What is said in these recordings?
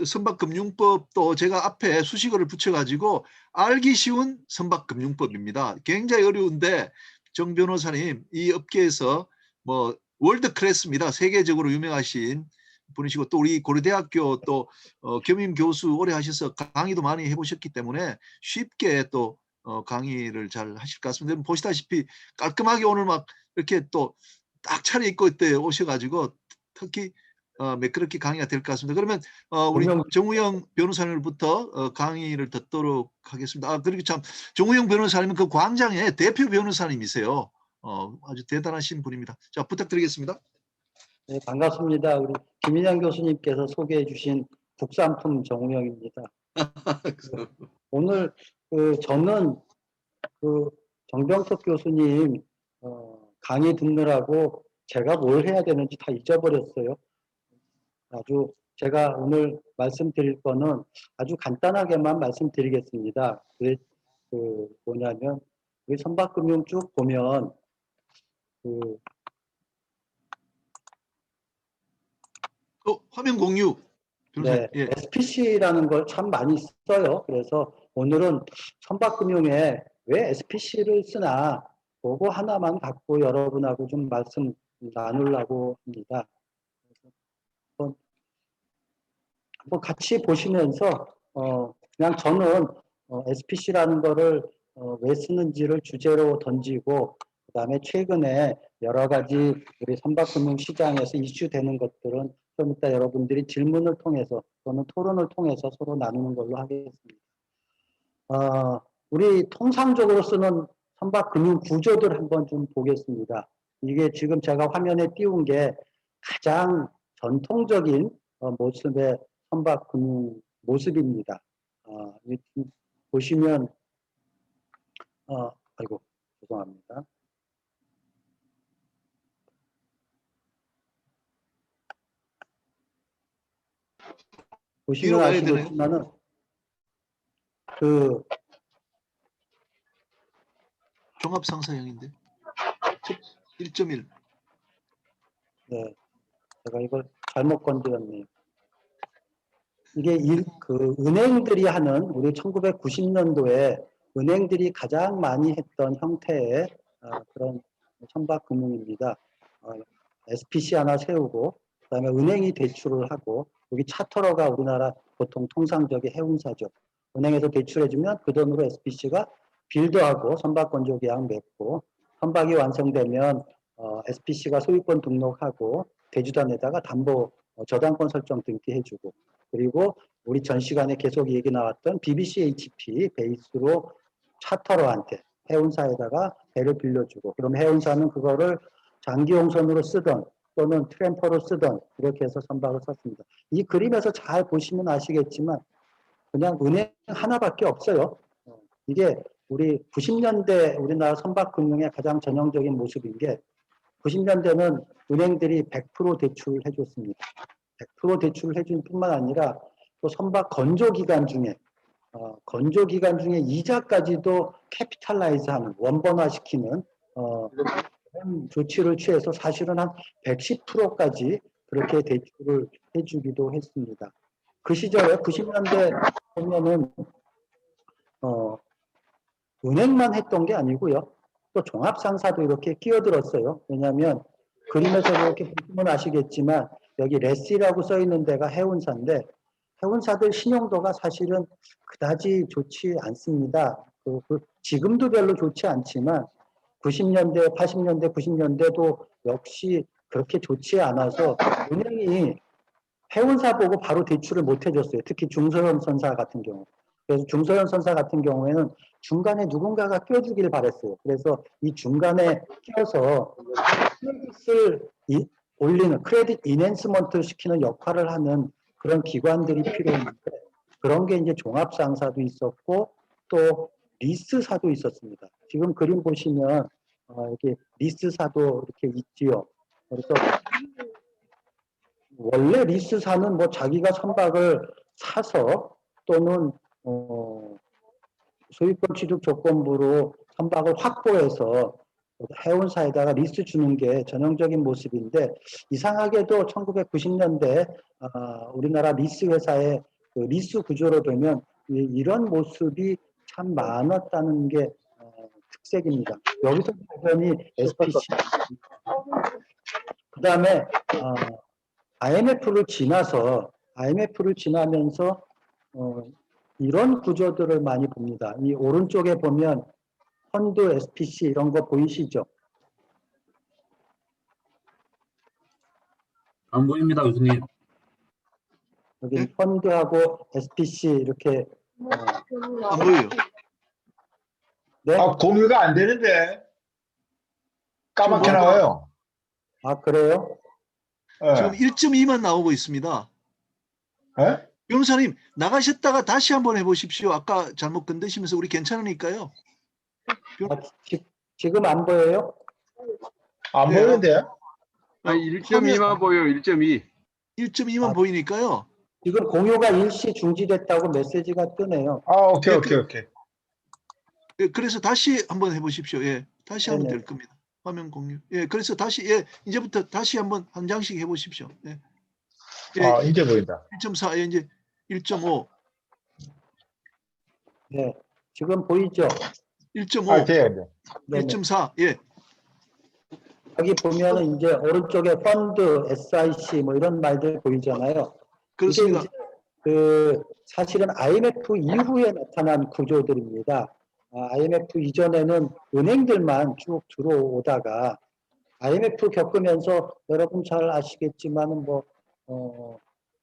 선박금융법도 제가 앞에 수식어를 붙여가지고 알기 쉬운 선박금융법입니다. 굉장히 어려운데 정 변호사님 이 업계에서 뭐 월드 클래스입니다. 세계적으로 유명하신 분이시고 또 우리 고려대학교 또 겸임 교수 오래 하셔서 강의도 많이 해보셨기 때문에 쉽게 또 강의를 잘 하실 것 같습니다. 보시다시피 깔끔하게 오늘 막 이렇게 또 딱 차려입고 그때 오셔가지고 특히 매끄럽게 강의가 될 것 같습니다. 그러면 우리 정우영 변호사님부터 강의를 듣도록 하겠습니다. 그리고 참 정우영 변호사님은 그 광장의 대표 변호사님이세요. 아주 대단하신 분입니다. 자, 부탁드리겠습니다. 네, 반갑습니다. 우리 김인양 교수님께서 소개해 주신 국산품 정우영입니다. 오늘 저는 정병석 교수님 강의 듣느라고 제가 뭘 해야 되는지 다 잊어버렸어요. 아주 제가 오늘 말씀드릴 거는 아주 간단하게만 말씀드리겠습니다. 뭐냐면 우리 선박금융 쭉 보면 화면 공유. 네, 예. SPC라는 걸 참 많이 써요. 그래서 오늘은 선박금융에 왜 SPC를 쓰나 그거 하나만 갖고 여러분하고 좀 말씀 나누려고 합니다. 한번 같이 보시면서 그냥 저는 SPC라는 거를 왜 쓰는지를 주제로 던지고 그다음에 최근에 여러 가지 우리 선박금융 시장에서 이슈되는 것들은 좀 이따 여러분들이 질문을 통해서 또는 토론을 통해서 서로 나누는 걸로 하겠습니다. 우리 통상적으로 쓰는 선박금융 구조들 한번 좀 보겠습니다. 이게 지금 제가 화면에 띄운 게 가장 전통적인 모습의 선박금융 모습입니다. 보시면 아이고 죄송합니다. 보시면 아시겠지만은 종합상사형인데 1.1. 네, 제가 이걸 잘못 건드렸네요. 이게 은행들이 하는 우리 1990년도에 은행들이 가장 많이 했던 형태의 그런 선박금융입니다. SPC 하나 세우고 그다음에 은행이 대출을 하고 여기 차터러가 우리나라 보통 통상적인 해운사죠. 은행에서 대출해주면 그 돈으로 SPC가 빌드하고 선박건조 계약 맺고 선박이 완성되면 SPC가 소유권 등록하고 대주단에다가 담보 저당권 설정 등기해주고 그리고 우리 전 시간에 계속 얘기 나왔던 BBCHP 베이스로 차터러한테 해운사에다가 배를 빌려주고 그럼 해운사는 그거를 장기용선으로 쓰던 또는 트램퍼로 쓰던 이렇게 해서 선박을 썼습니다. 이 그림에서 잘 보시면 아시겠지만 그냥 은행 하나밖에 없어요. 이게 우리 90년대 우리나라 선박금융의 가장 전형적인 모습인 게 90년대는 은행들이 100% 대출을 해줬습니다. 100% 대출을 해준 뿐만 아니라 또 선박 건조기간 중에 이자까지도 캐피탈라이즈하는 원본화시키는 그런 조치를 취해서 사실은 한 110%까지 그렇게 대출을 해주기도 했습니다. 그 시절에 90년대 보면은 은행만 했던 게 아니고요. 또 종합상사도 이렇게 끼어들었어요. 왜냐하면 그림에서 이렇게 보시면 아시겠지만 여기 레시라고 써 있는 데가 해운사인데 해운사들 신용도가 사실은 그다지 좋지 않습니다. 지금도 별로 좋지 않지만 90년대, 80년대, 90년대도 역시 그렇게 좋지 않아서 은행이 해운사 보고 바로 대출을 못 해줬어요. 특히 중소형 선사 같은 경우. 그래서 중소형 선사 같은 경우에는 중간에 누군가가 껴주길 바랬어요. 그래서 이 중간에 껴서 크레딧을 올리는, 크레딧 이넨스먼트를 시키는 역할을 하는 그런 기관들이 필요했는데 그런 게 이제 종합상사도 있었고 또 리스사도 있었습니다. 지금 그림 보시면 이렇게 리스사도 이렇게 있지요. 그래서 원래 리스사는 뭐 자기가 선박을 사서 또는 소유권 취득 조건부로 선박을 확보해서 해운사에다가 리스 주는 게 전형적인 모습인데 이상하게도 1990년대 우리나라 리스 회사의 그 리스 구조로 보면 이런 모습이 참 많았다는 게 특색입니다. 여기서 발견이 SPC, 그 다음에 IMF를 지나면서 이런 구조들을 많이 봅니다. 이 오른쪽에 보면 펀드, SPC 이런 거 보이시죠? 안 보입니다, 교수님. 여기 네? 펀드하고 SPC 이렇게 안 보여요. 네? 아, 공유가 안 되는데. 까맣게 지금 나와요. 아 그래요? 지금 예. 1.2만 나오고 있습니다. 예? 변호사님 나가셨다가 다시 한번 해보십시오. 아까 잘못 건드시면서 우리 괜찮으니까요. 아, 지금 안 보여요? 안 네, 보이는데요? 아니 1.2만 보여요. 1.2. 1.2만 아. 보이니까요. 지금 공유가 일시 중지됐다고 메시지가 뜨네요. 아, 오케이, 예, 오케이, 오케이. 예, 그래서 다시 한번 해보십시오. 예, 다시 하면 네네. 될 겁니다. 화면 공유. 예, 그래서 다시 이제부터 다시 한번 한 장씩 해보십시오. 예, 아, 이제 보인다. 1.4, 이제 1.5, 네, 지금 보이죠? 1.5, 아, 돼요, 이제. 네네. 1.4. 예, 여기 보면은 이제 오른쪽에 펀드, SIC 뭐 이런 말들 보이잖아요. 그렇습니다. 이게 이제 그 사실은 IMF 이후에 나타난 구조들입니다. IMF 이전에는 은행들만 쭉 들어오다가 IMF 겪으면서 여러분 잘 아시겠지만은 뭐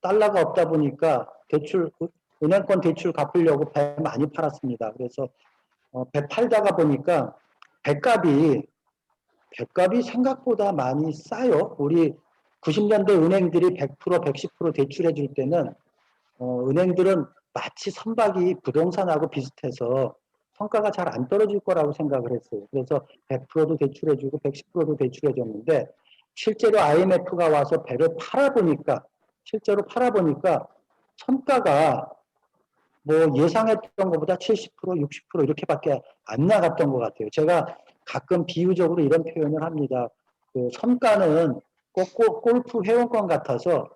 달러가 없다 보니까 은행권 대출 갚으려고 배 많이 팔았습니다. 그래서 배 팔다가 보니까 배값이 생각보다 많이 싸요. 우리 90년대 은행들이 100%, 110% 대출해 줄 때는 은행들은 마치 선박이 부동산하고 비슷해서 성과가 잘 안 떨어질 거라고 생각을 했어요. 그래서 100%도 대출해주고 110%도 대출해줬는데 실제로 IMF가 와서 배를 실제로 팔아보니까 성과가 뭐 예상했던 것보다 70%, 60% 이렇게밖에 안 나갔던 것 같아요. 제가 가끔 비유적으로 이런 표현을 합니다. 그 성과는 꼭 골프 회원권 같아서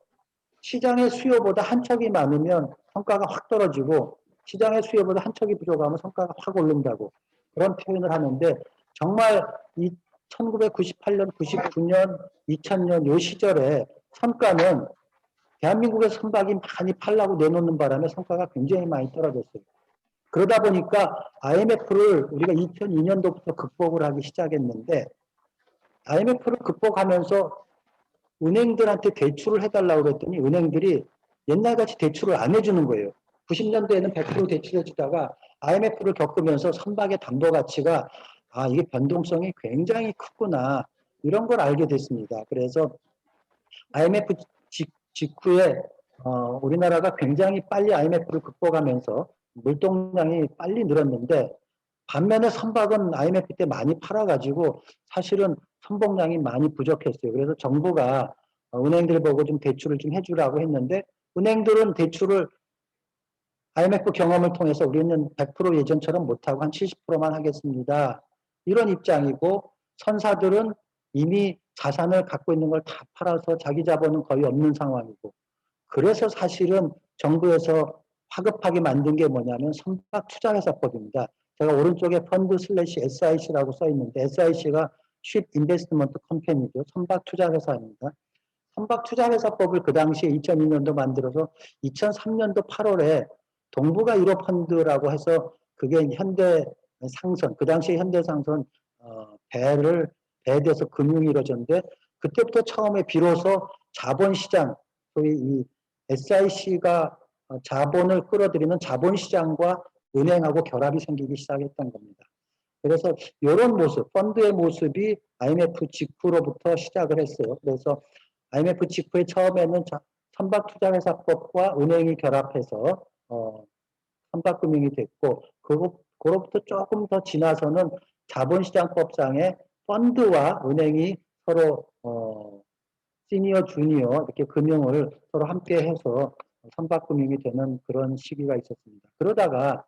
시장의 수요보다 한 척이 많으면 성과가 확 떨어지고 시장의 수요보다 한 척이 부족하면 성과가 확 오른다고 그런 표현을 하는데 정말 이 1998년, 99년, 2000년 요 시절에 성과는 대한민국의 선박이 많이 팔라고 내놓는 바람에 성과가 굉장히 많이 떨어졌어요. 그러다 보니까 IMF를 우리가 2002년도부터 극복을 하기 시작했는데 IMF를 극복하면서 은행들한테 대출을 해달라고 그랬더니 은행들이 옛날같이 대출을 안 해주는 거예요. 90년대에는 100% 대출해주다가 IMF를 겪으면서 선박의 담보 가치가 이게 변동성이 굉장히 크구나 이런 걸 알게 됐습니다. 그래서 IMF 직후에 우리나라가 굉장히 빨리 IMF를 극복하면서 물동량이 빨리 늘었는데 반면에 선박은 IMF 때 많이 팔아가지고 사실은 선봉량이 많이 부족했어요. 그래서 정부가 은행들 보고 좀 대출을 좀 해주라고 했는데 은행들은 대출을 IMF 경험을 통해서 우리는 100% 예전처럼 못하고 한 70%만 하겠습니다. 이런 입장이고 선사들은 이미 자산을 갖고 있는 걸 다 팔아서 자기 자본은 거의 없는 상황이고 그래서 사실은 정부에서 화급하게 만든 게 뭐냐면 선박투자회사법입니다. 제가 오른쪽에 펀드 슬래시 SIC라고 써 있는데 SIC가 Ship Investment Company죠. 선박투자회사입니다. 선박투자회사법을 그 당시에 2002년도 만들어서 2003년도 8월에 동부가 1호 펀드라고 해서 그게 현대상선, 그 당시에 현대상선 배에 대해서 금융이 이루어졌는데 그때부터 처음에 비로소 자본시장, 소위 이 SIC가 자본을 끌어들이는 자본시장과 은행하고 결합이 생기기 시작했던 겁니다. 그래서 이런 모습, 펀드의 모습이 IMF 직후로부터 시작을 했어요. 그래서 IMF 직후에 처음에는 선박투자회사법과 은행이 결합해서 선박금융이 됐고 그로부터 조금 더 지나서는 자본시장법상에 펀드와 은행이 서로 시니어, 주니어 이렇게 금융을 서로 함께 해서 선박금융이 되는 그런 시기가 있었습니다. 그러다가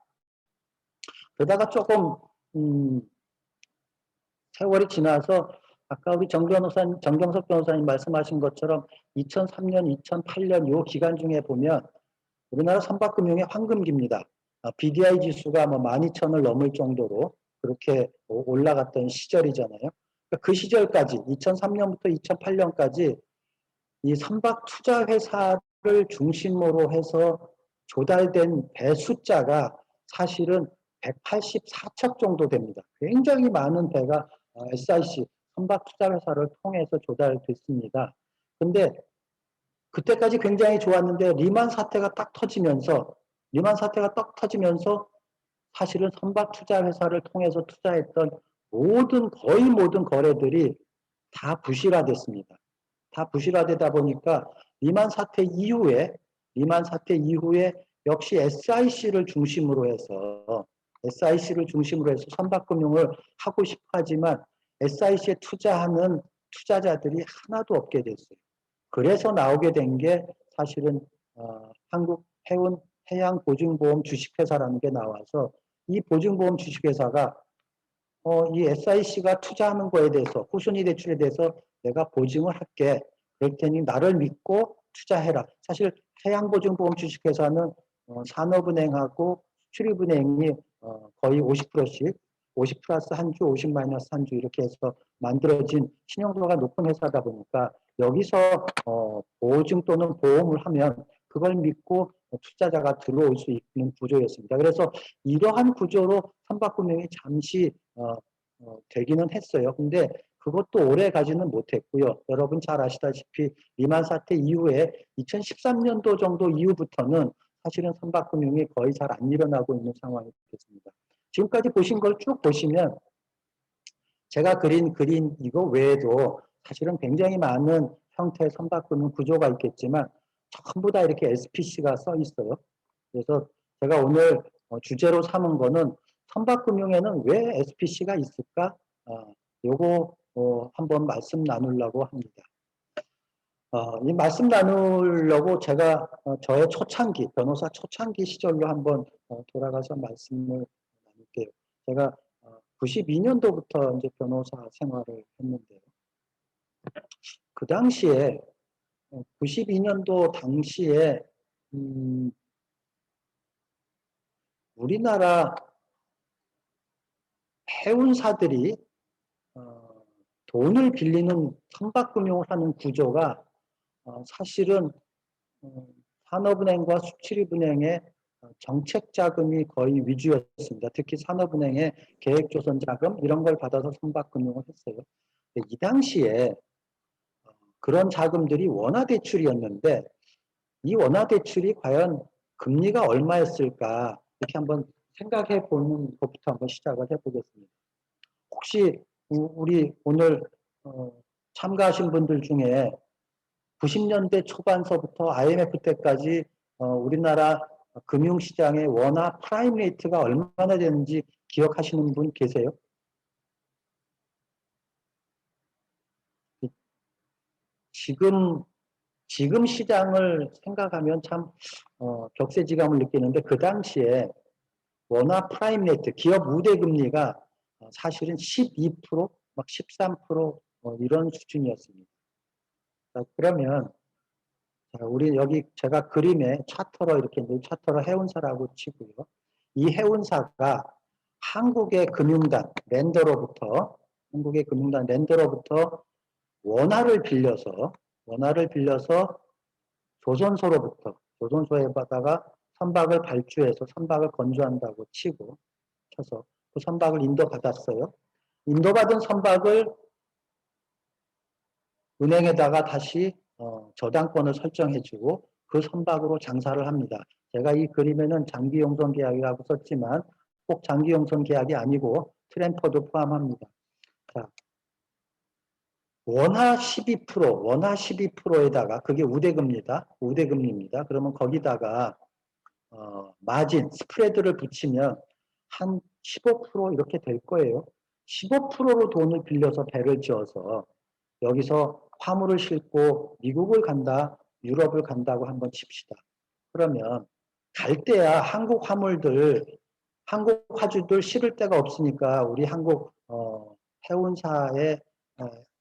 조금 세월이 지나서 아까 우리 정경석 변호사님 말씀하신 것처럼 2003년, 2008년 요 기간 중에 보면 우리나라 선박금융의 황금기입니다. BDI 지수가 뭐 12,000을 넘을 정도로 그렇게 올라갔던 시절이잖아요. 그러니까 그 시절까지 2003년부터 2008년까지 이 선박 투자 회사를 중심으로 해서 조달된 배 숫자가 사실은 184척 정도 됩니다. 굉장히 많은 배가 SIC 선박 투자 회사를 통해서 조달됐습니다. 근데 그때까지 굉장히 좋았는데 리만 사태가 딱 터지면서 사실은 선박 투자 회사를 통해서 투자했던 거의 모든 거래들이 다 부실화됐습니다. 다 부실화되다 보니까 리만 사태 이후에 역시 SIC를 중심으로 해서 선박금융을 하고 싶어 하지만 SIC에 투자하는 투자자들이 하나도 없게 됐어요. 그래서 나오게 된 게 사실은 한국 해양보증보험 주식회사라는 게 나와서 이 보증보험 주식회사가 이 SIC가 투자하는 거에 대해서 후순위 대출에 대해서 내가 보증을 할게. 그럴 테니 나를 믿고 투자해라. 사실 해양보증보험 주식회사는 산업은행하고 수출입은행이 거의 50%씩 50 플러스 한 주, 50 마이너스 한 주 이렇게 해서 만들어진 신용도가 높은 회사다 보니까 여기서 보증 또는 보험을 하면 그걸 믿고 투자자가 들어올 수 있는 구조였습니다. 그래서 이러한 구조로 선박금융이 잠시 되기는 했어요. 근데 그것도 오래 가지는 못했고요. 여러분 잘 아시다시피 리만 사태 이후에 2013년도 정도 이후부터는 사실은 선박금융이 거의 잘 안 일어나고 있는 상황이 됐습니다. 지금까지 보신 걸 쭉 보시면 제가 그린 이거 외에도 사실은 굉장히 많은 형태의 선박금융 구조가 있겠지만 전부 다 이렇게 SPC가 써 있어요. 그래서 제가 오늘 주제로 삼은 거는 선박금융에는 왜 SPC가 있을까? 요거 한번 말씀 나누려고 합니다. 이 말씀 나누려고 제가 저의 변호사 초창기 시절로 한번 돌아가서 말씀을 나눌게요. 제가 92년도부터 이제 변호사 생활을 했는데요. 그 당시에 92년도 당시에 우리나라 해운사들이 돈을 빌리는 선박금융을 하는 구조가 사실은 산업은행과 수출입은행의 정책 자금이 거의 위주였습니다. 특히 산업은행의 계획조선 자금 이런 걸 받아서 선박금융을 했어요. 이 당시에 그런 자금들이 원화대출이었는데 이 원화대출이 과연 금리가 얼마였을까 이렇게 한번 생각해 보는 것부터 한번 시작을 해보겠습니다. 혹시 우리 오늘 참가하신 분들 중에 90년대 초반서부터 IMF 때까지 우리나라 금융시장의 원화 프라임 레이트가 얼마나 되는지 기억하시는 분 계세요? 지금 시장을 생각하면 참 격세지감을 느끼는데 그 당시에 원화 프라임 레이트, 기업 우대금리가 사실은 12%, 막 13% 이런 수준이었습니다. 자, 그러면 우리 여기 제가 그림에 차터러 이렇게 차터러 해운사라고 치고요. 이 해운사가 한국의 금융단 랜더로부터 원화를 빌려서 조선소에다가 선박을 발주해서 선박을 건조한다고 쳐서 그 선박을 인도받았어요. 인도받은 선박을 은행에다가 다시 저당권을 설정해주고 그 선박으로 장사를 합니다. 제가 이 그림에는 장기용선 계약이라고 썼지만 꼭 장기용선 계약이 아니고 트램퍼도 포함합니다. 자, 원화 12%에다가 그게 우대금리입니다. 그러면 거기다가 마진, 스프레드를 붙이면 한 15% 이렇게 될 거예요. 15%로 돈을 빌려서 배를 지어서 여기서 화물을 싣고 미국을 간다, 유럽을 간다고 한번 칩시다. 그러면 갈 때야 한국 화주들 실을 데가 없으니까 우리 한국 해운사의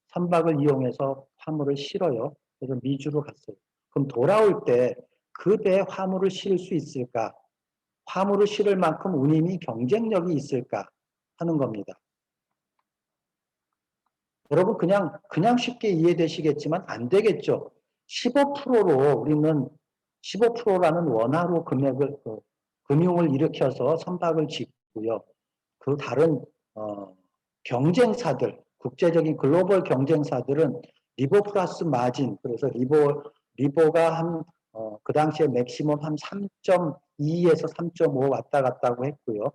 선박을 이용해서 화물을 실어요. 그래서 미주로 갔어요. 그럼 돌아올 때 그 배에 화물을 실을 수 있을까? 화물을 실을 만큼 운임이 경쟁력이 있을까? 하는 겁니다. 여러분 그냥 쉽게 이해되시겠지만 안 되겠죠. 15%로 우리는 15%라는 원화로 금융을 일으켜서 선박을 짓고요. 그 다른 경쟁사들, 국제적인 글로벌 경쟁사들은 리보 플러스 마진, 그래서 리보가 그 당시에 맥시멈 한 3.2에서 3.5 왔다 갔다고 했고요.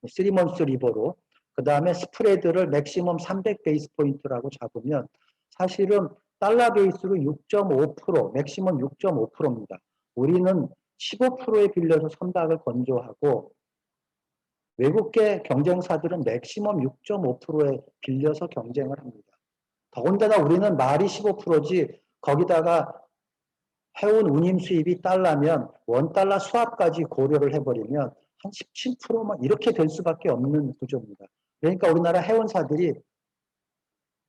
3months 리보로. 그 다음에 스프레드를 맥시멈 300 베이스 포인트라고 잡으면 사실은 달러 베이스로 6.5%, 맥시멈 6.5%입니다. 우리는 15%에 빌려서 선박을 건조하고 외국계 경쟁사들은 맥시멈 6.5%에 빌려서 경쟁을 합니다. 더군다나 우리는 말이 15%지 거기다가 해운 운임 수입이 달러면 원달러 수합까지 고려를 해버리면 한 17%만 이렇게 될 수밖에 없는 구조입니다. 그러니까 우리나라 해운사들이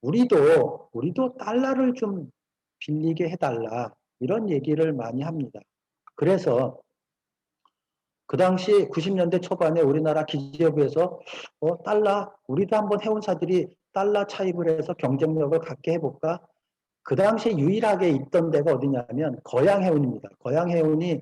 우리도 달러를 좀 빌리게 해달라 이런 얘기를 많이 합니다. 그래서 그 당시 90년대 초반에 우리나라 기재부에서 우리도 한번 해운사들이 달러 차입을 해서 경쟁력을 갖게 해볼까? 그 당시에 유일하게 있던 데가 어디냐면 거양해운입니다. 거양해운이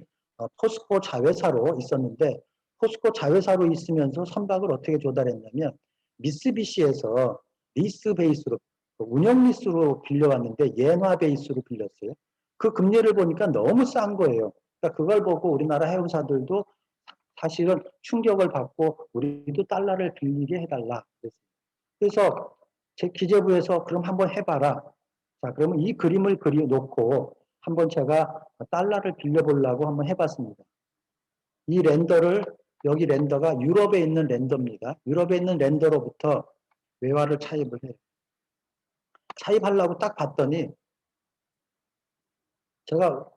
포스코 자회사로 있었는데 포스코 자회사로 있으면서 선박을 어떻게 조달했냐면 미쓰비시에서 리스 베이스로 운영 리스로 빌려왔는데 예화 베이스로 빌렸어요. 그 금리를 보니까 너무 싼 거예요. 그러니까 그걸 보고 우리나라 해운사들도 사실은 충격을 받고 우리도 달러를 빌리게 해달라. 그래서 제 기재부에서 그럼 한번 해봐라. 자, 그러면 이 그림을 그려놓고 한번 제가 달러를 빌려보려고 한번 해봤습니다. 이 여기 렌더가 유럽에 있는 렌더입니다. 유럽에 있는 렌더로부터 외화를 차입을 해요. 차입하려고 딱 봤더니 제가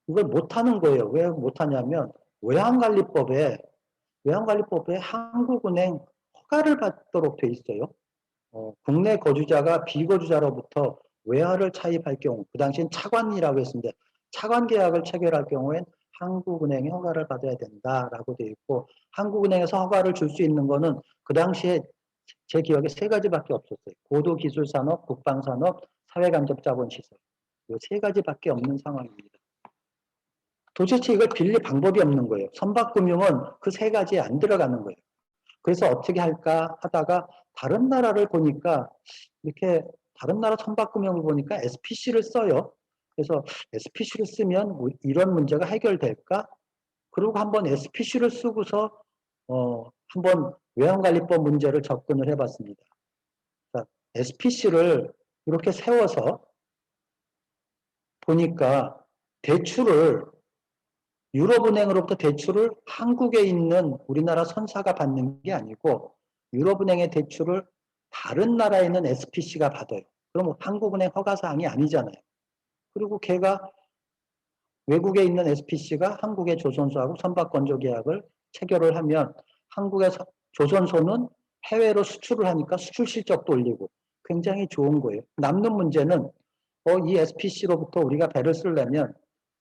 이걸 못하는 거예요. 왜 못하냐면 외환관리법에 한국은행 허가를 받도록 돼 있어요. 국내 거주자가 비거주자로부터 외화를 차입할 경우, 그 당시엔 차관이라고 했습니다. 차관 계약을 체결할 경우엔 한국은행의 허가를 받아야 된다라고 되어 있고, 한국은행에서 허가를 줄 수 있는 거는 그 당시에 제 기억에 3가지밖에 없었어요. 고도기술산업, 국방산업, 사회간접자본시설. 이 3가지밖에 없는 상황입니다. 도대체 이걸 빌릴 방법이 없는 거예요. 선박금융은 그 3가지에 안 들어가는 거예요. 그래서 어떻게 할까 하다가 다른 나라를 보니까 이렇게 다른 나라 선박금융을 보니까 SPC를 써요. 그래서 SPC를 쓰면 이런 문제가 해결될까? 그리고 한번 SPC를 쓰고서 한번 외환관리법 문제를 접근을 해봤습니다. 자, SPC를 이렇게 세워서 보니까 유럽은행으로부터 대출을 한국에 있는 우리나라 선사가 받는 게 아니고 유럽은행의 대출을 다른 나라에 있는 SPC가 받아요. 그럼 한국은행 허가사항이 아니잖아요. 그리고 걔가 외국에 있는 SPC가 한국의 조선소하고 선박건조 계약을 체결을 하면 한국의 조선소는 해외로 수출을 하니까 수출 실적도 올리고 굉장히 좋은 거예요. 남는 문제는 이 SPC로부터 우리가 배를 쓰려면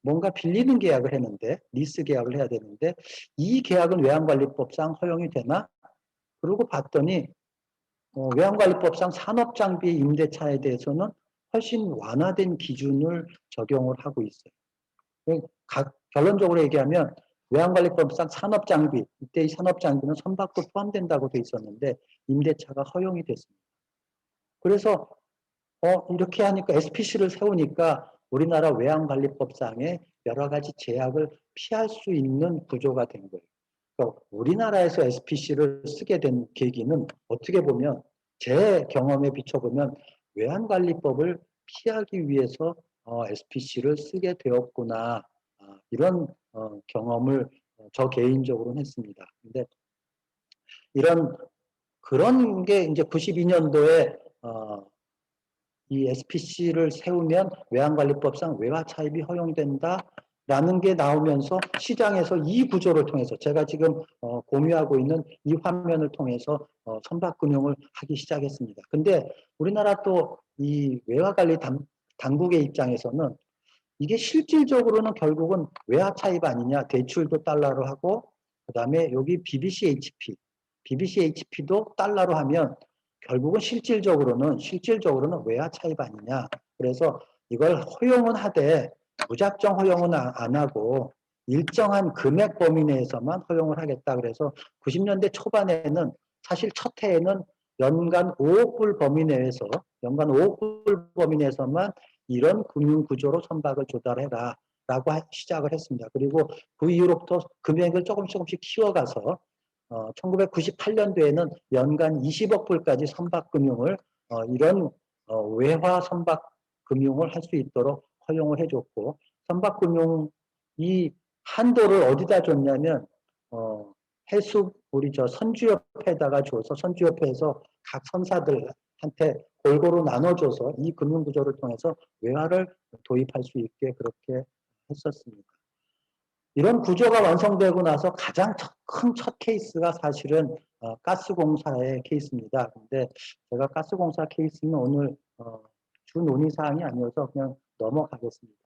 뭔가 빌리는 계약을 했는데 리스 계약을 해야 되는데 이 계약은 외환관리법상 허용이 되나? 그러고 봤더니 외환관리법상 산업장비 임대차에 대해서는 훨씬 완화된 기준을 적용을 하고 있어요. 결론적으로 얘기하면 외환관리법상 산업장비, 이때 이 산업장비는 선박도 포함된다고 돼 있었는데 임대차가 허용이 됐습니다. 그래서 이렇게 하니까 SPC를 세우니까 우리나라 외환관리법상의 여러 가지 제약을 피할 수 있는 구조가 된 거예요. 그러니까 우리나라에서 SPC를 쓰게 된 계기는 어떻게 보면 제 경험에 비춰보면 외환관리법을 피하기 위해서 SPC를 쓰게 되었구나, 이런 경험을 저 개인적으로는 했습니다. 근데 그런 게 이제 92년도에 이 SPC를 세우면 외환관리법상 외화 차입이 허용된다, 라는 게 나오면서 시장에서 이 구조를 통해서 제가 지금 공유하고 있는 이 화면을 통해서 선박금융을 하기 시작했습니다. 근데 우리나라 또 이 외화관리 당국의 입장에서는 이게 실질적으로는 결국은 외화 차입 아니냐. 대출도 달러로 하고 그다음에 여기 BBCHP도 달러로 하면 결국은 실질적으로는 외화 차입 아니냐. 그래서 이걸 허용은 하되 무작정 허용은 안 하고 일정한 금액 범위 내에서만 허용을 하겠다. 그래서 90년대 초반에는 사실 첫 해에는 연간 5억 불 범위 내에서 만 이런 금융 구조로 선박을 조달해라 라고 시작을 했습니다. 그리고 그 이후로부터 금액을 조금씩 키워가서 1998년도에는 연간 20억 불까지 선박금융을 이런 외화 선박금융을 할 수 있도록 허용을 해줬고, 선박금융 이 한도를 어디다 줬냐면 해수 우리 선주협회에다가 줘서 선주협회에서 각 선사들한테 골고루 나눠줘서 이 금융구조를 통해서 외화를 도입할 수 있게 그렇게 했었습니다. 이런 구조가 완성되고 나서 가장 큰 첫 케이스가 사실은 가스공사의 케이스입니다. 근데 제가 가스공사 케이스는 오늘 주 논의사항이 아니어서 그냥 넘어가겠습니다.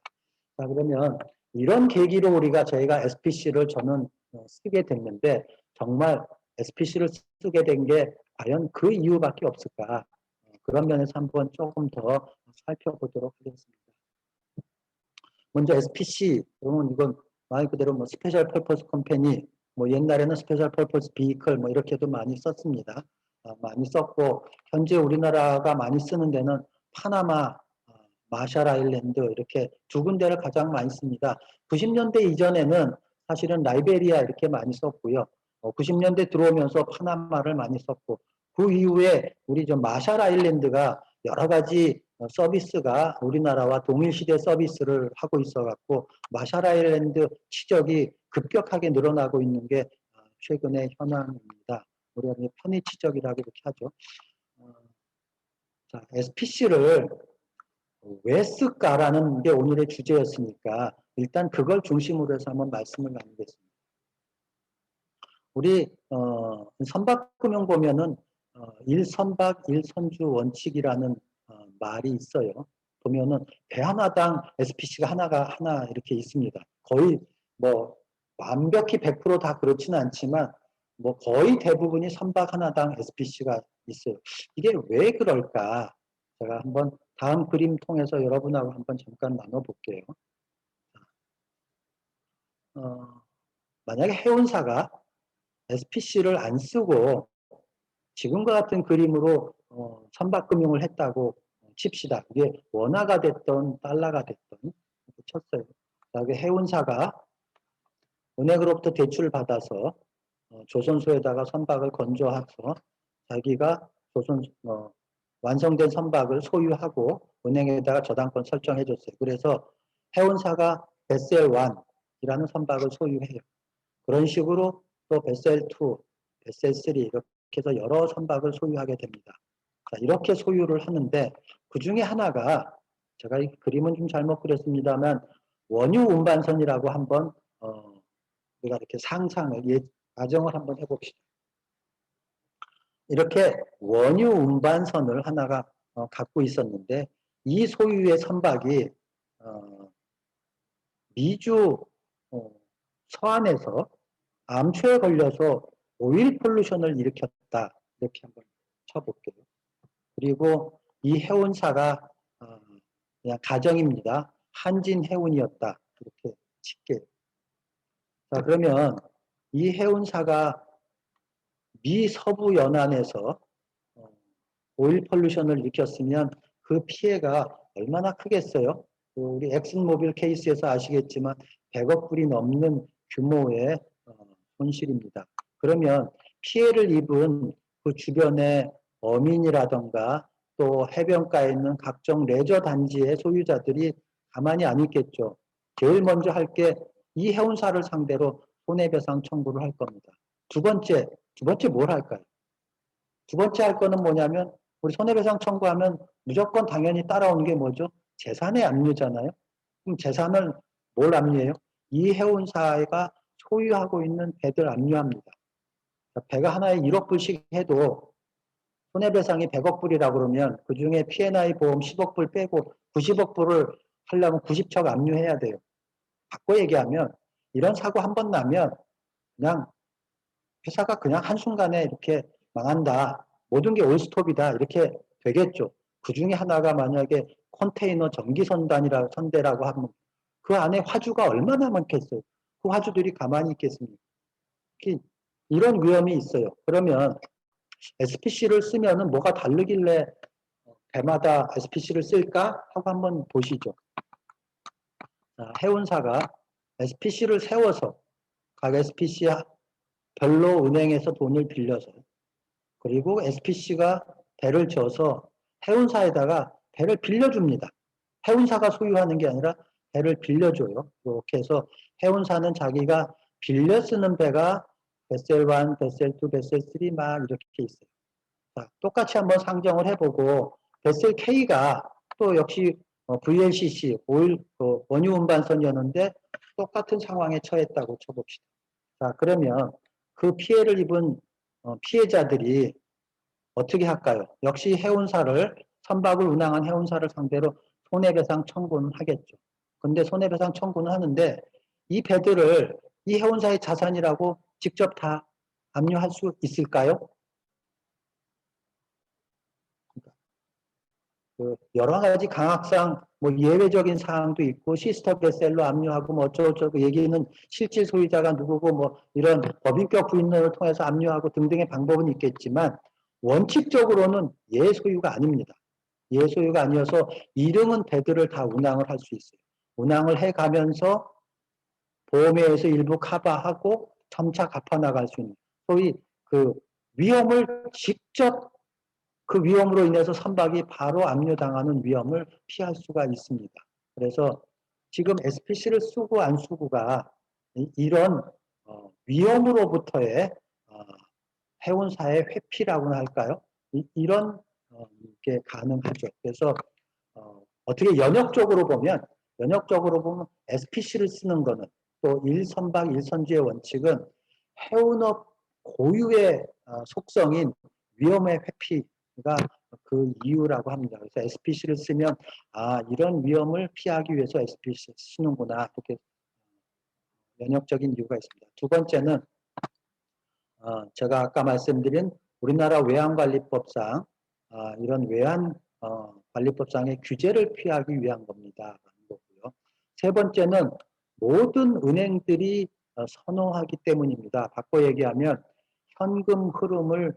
자, 그러면 이런 계기로 저희가 SPC를 저는 쓰게 됐는데, 정말 SPC를 쓰게 된 게 과연 그 이유밖에 없을까? 그런 면에서 한번 조금 더 살펴보도록 하겠습니다. 먼저 SPC, 그러면 이건 말 그대로 스페셜 퍼포스 컴퍼니, 옛날에는 스페셜 퍼포스 비이클 이렇게도 많이 썼습니다. 많이 썼고, 현재 우리나라가 많이 쓰는 데는 파나마, 마샬 아일랜드 이렇게 두 군데를 가장 많이 씁니다. 90년대 이전에는 사실은 라이베리아 이렇게 많이 썼고요. 90년대 들어오면서 파나마를 많이 썼고, 그 이후에 우리 마샬 아일랜드가 여러 가지 서비스가 우리나라와 동일시대 서비스를 하고 있어갖고 마샬 아일랜드 치적이 급격하게 늘어나고 있는 게 최근의 현황입니다. 우리가 편의 치적이라고 이렇게 하죠. 자, SPC를 왜 쓸까라는 게 오늘의 주제였으니까 일단 그걸 중심으로 해서 한번 말씀을 나누겠습니다. 우리 선박금융 보면은 1선박 1선주 원칙이라는 말이 있어요. 보면은 배 하나당 SPC가 하나 이렇게 있습니다. 거의 완벽히 100% 다 그렇지는 않지만 거의 대부분이 선박 하나당 SPC가 있어요. 이게 왜 그럴까? 제가 한번 다음 그림 통해서 여러분하고 한번 잠깐 나눠볼게요. 만약에 해운사가 SPC를 안 쓰고 지금과 같은 그림으로 선박금융을 했다고 칩시다. 이게 원화가 됐던 달러가 됐던 쳤어요. 그다음에 해운사가 은행으로부터 대출을 받아서 조선소에다가 선박을 건조해서 자기가 완성된 선박을 소유하고 은행에다가 저당권 설정해 줬어요. 그래서 해운사가 베셀1이라는 선박을 소유해요. 그런 식으로 또 베셀2, 베셀3 이렇게 해서 여러 선박을 소유하게 됩니다. 자, 이렇게 소유를 하는데 그 중에 하나가 제가 이 그림은 좀 잘못 그렸습니다만 원유 운반선이라고 한번 우리가 이렇게 가정을 한번 해봅시다. 이렇게 원유 운반선을 하나가 갖고 있었는데 이 소유의 선박이 미주 서안에서 암초에 걸려서 오일 폴루션을 일으켰다. 이렇게 한번 쳐볼게요. 그리고 이 해운사가 그냥 가정입니다. 한진해운이었다. 이렇게 칠게요. 자, 그러면 이 해운사가 미 서부 연안에서 오일 폴루션을 일으켰으면 그 피해가 얼마나 크겠어요? 우리 엑슨모빌 케이스에서 아시겠지만 100억 불이 넘는 규모의 손실입니다. 그러면 피해를 입은 그 주변의 어민이라던가 또 해변가에 있는 각종 레저 단지의 소유자들이 가만히 안 있겠죠. 제일 먼저 할 게 이 해운사를 상대로 손해배상 청구를 할 겁니다. 두 번째 뭘 할까요? 두 번째 할 거는 뭐냐면 우리 손해배상 청구하면 무조건 당연히 따라오는 게 뭐죠? 재산의 압류잖아요. 그럼 재산을 뭘 압류해요? 이 해운사가 소유하고 있는 배들 압류합니다. 배가 하나에 1억 불씩 해도 손해배상이 100억 불이라고 그러면 그중에 P&I 보험 10억 불 빼고 90억 불을 하려면 90척 압류해야 돼요. 바꿔 얘기하면 이런 사고 한 번 나면 그냥 회사가 그냥 한순간에 이렇게 망한다. 모든 게 올스톱이다. 이렇게 되겠죠. 그 중에 하나가 만약에 컨테이너 선대라고 하면 그 안에 화주가 얼마나 많겠어요. 그 화주들이 가만히 있겠습니까? 이런 위험이 있어요. 그러면 SPC를 쓰면은 뭐가 다르길래 배마다 SPC를 쓸까 하고 한번 보시죠. 자, 해운사가 SPC를 세워서 각 SPC 별로 은행에서 돈을 빌려서 그리고 SPC가 배를 져서 해운사에다가 배를 빌려줍니다. 해운사가 소유하는 게 아니라 배를 빌려줘요. 이렇게 해서 해운사는 자기가 빌려 쓰는 배가 베셀 1, 베셀 2, 베셀 3 막 이렇게 있어요. 자, 똑같이 한번 상정을 해보고 베셀 K가 또 역시 VLCC, 원유 운반선이었는데 똑같은 상황에 처했다고 쳐봅시다. 자, 그러면 그 피해를 입은 피해자들이 어떻게 할까요? 역시 해운사를, 선박을 운항한 해운사를 상대로 손해배상 청구는 하겠죠. 근데 손해배상 청구는 하는데 이 배들을 이 해운사의 자산이라고 직접 다 압류할 수 있을까요? 그 여러 가지 강학상 뭐 예외적인 사항도 있고 시스터 베셀로 압류하고 뭐 어쩌고저쩌고 얘기는 실질 소유자가 누구고 뭐 이런 법인격 부인론을 통해서 압류하고 등등의 방법은 있겠지만 원칙적으로는 예소유가 아닙니다. 예소유가 아니어서 일용은 배들을 다 운항을 할 수 있어요. 운항을 해가면서 보험에 의해서 일부 커버하고 점차 갚아나갈 수 있는 소위 그 위험을 직접 그 위험으로 인해서 선박이 바로 압류당하는 위험을 피할 수가 있습니다. 그래서 지금 SPC를 쓰고 안 쓰고가 이런 위험으로부터의 해운사의 회피라고나 할까요? 이런 게 가능하죠. 그래서 어떻게 연역적으로 보면 SPC를 쓰는 거는 또 1선박 1선주의 원칙은 해운업 고유의 속성인 위험의 회피가 그 이유라고 합니다. 그래서 SPC를 쓰면 이런 위험을 피하기 위해서 SPC를 쓰는구나 이렇게 연역적인 이유가 있습니다. 두 번째는 제가 아까 말씀드린 우리나라 외환관리법상 이런 외환관리법상의 규제를 피하기 위한 겁니다. 세 번째는 모든 은행들이 선호하기 때문입니다. 바꿔 얘기하면 현금 흐름을